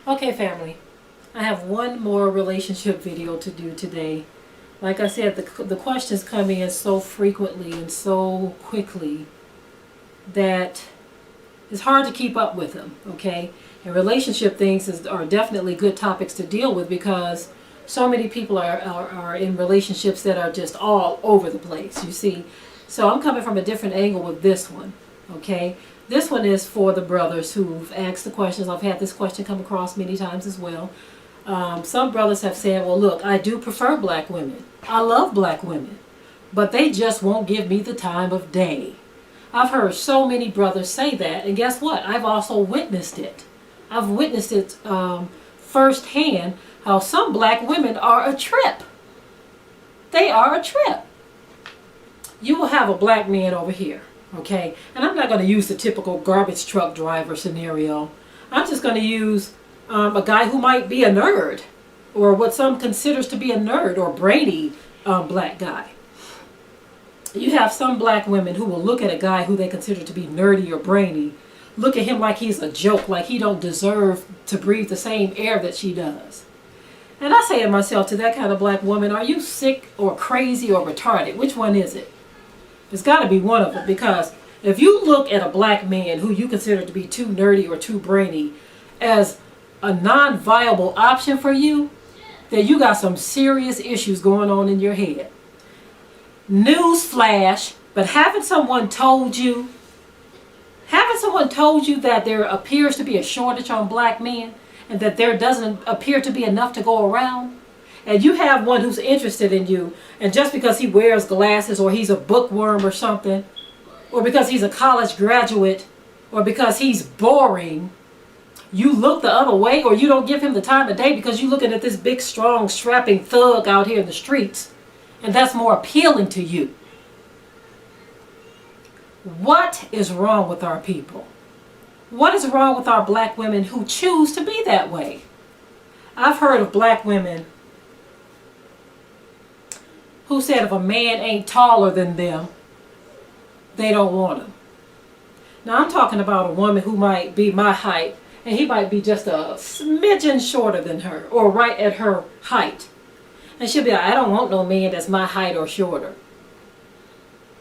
Okay, family, I have one more relationship video to do today. Like I said, the questions come in so frequently and so quickly that it's hard to keep up with them, okay? And relationship things are definitely good topics to deal with because so many people are in relationships that are just all over the place, you see. So I'm coming from a different angle with this one, okay? This one is for the brothers who've asked the questions. I've had this question come across many times as well. Some brothers have said, well, look, I do prefer black women. I love black women, but they just won't give me the time of day. I've heard so many brothers say that, and guess what? I've also witnessed it. I've witnessed it firsthand, how some black women are a trip. They are a trip. You will have a black man over here, okay? And I'm not going to use the typical garbage truck driver scenario. I'm just going to use a guy who might be a nerd, or what some considers to be a nerd or brainy black guy. You have some black women who will look at a guy who they consider to be nerdy or brainy, look at him like he's a joke, like he don't deserve to breathe the same air that she does. And I say to myself, to that kind of black woman, are you sick or crazy or retarded? Which one is it? It's got to be one of them, because if you look at a black man who you consider to be too nerdy or too brainy as a non-viable option for you, then you got some serious issues going on in your head. News flash, but haven't someone told you that there appears to be a shortage on black men and that there doesn't appear to be enough to go around? And you have one who's interested in you, and just because he wears glasses or he's a bookworm or something, or because he's a college graduate, or because he's boring, you look the other way, or you don't give him the time of day because you're looking at this big, strong, strapping thug out here in the streets, and that's more appealing to you. What is wrong with our people? What is wrong with our black women who choose to be that way? I've heard of black women who said if a man ain't taller than them, they don't want him. Now I'm talking about a woman who might be my height, and he might be just a smidgen shorter than her, or right at her height. And she'll be like, I don't want no man that's my height or shorter.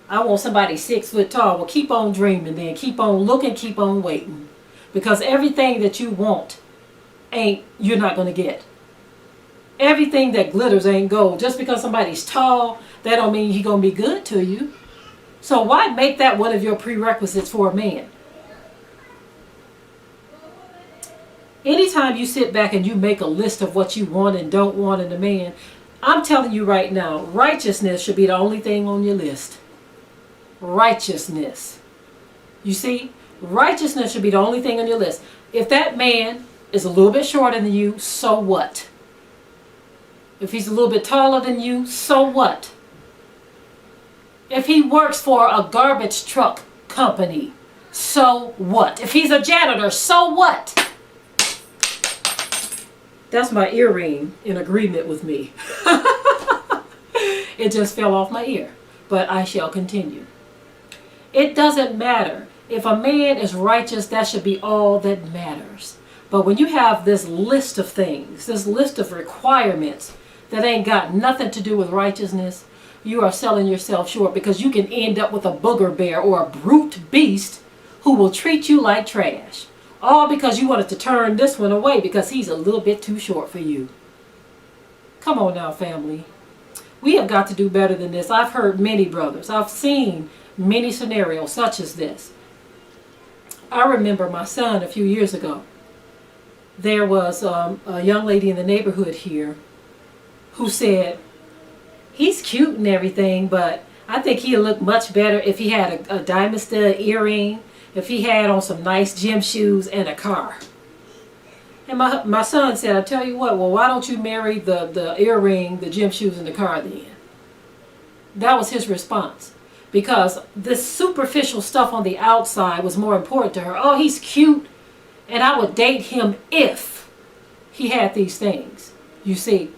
I want somebody 6 foot tall. Well, keep on dreaming then. Keep on looking, keep on waiting. Because everything that you want you're not going to get. Everything that glitters ain't gold. Just because somebody's tall, that don't mean he's going to be good to you. So why make that one of your prerequisites for a man? Anytime you sit back and you make a list of what you want and don't want in a man, I'm telling you right now, righteousness should be the only thing on your list. Righteousness. You see, righteousness should be the only thing on your list. If that man is a little bit shorter than you, so what? If he's a little bit taller than you, so what? If he works for a garbage truck company, so what? If he's a janitor, so what? That's my earring in agreement with me. It just fell off my ear, but I shall continue. It doesn't matter. If a man is righteous, that should be all that matters. But when you have this list of things, this list of requirements that ain't got nothing to do with righteousness, you are selling yourself short, because you can end up with a booger bear or a brute beast who will treat you like trash. All because you wanted to turn this one away because he's a little bit too short for you. Come on now, family. We have got to do better than this. I've heard many brothers. I've seen many scenarios such as this. I remember my son a few years ago. There was a young lady in the neighborhood here who said, he's cute and everything, but I think he'd look much better if he had a diamond stud earring, if he had on some nice gym shoes and a car. And my son said, I tell you what, well, why don't you marry the earring, the gym shoes, and the car then? That was his response. Because this superficial stuff on the outside was more important to her. Oh, he's cute, and I would date him if he had these things. You see,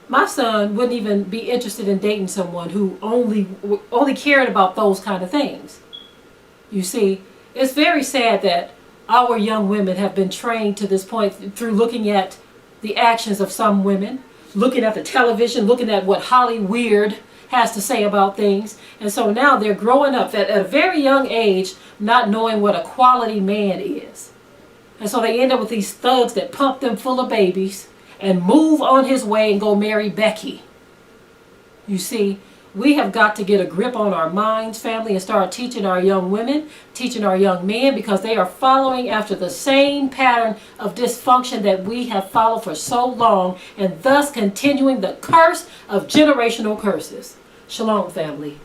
my son wouldn't even be interested in dating someone who only cared about those kind of things. You see, it's very sad that our young women have been trained to this point through looking at the actions of some women, looking at the television, looking at what Hollyweird has to say about things. And so now they're growing up at a very young age not knowing what a quality man is. And so they end up with these thugs that pump them full of babies and move on his way and go marry Becky. You see, we have got to get a grip on our minds, family, and start teaching our young women, teaching our young men, because they are following after the same pattern of dysfunction that we have followed for so long, and thus continuing the curse of generational curses. Shalom, family.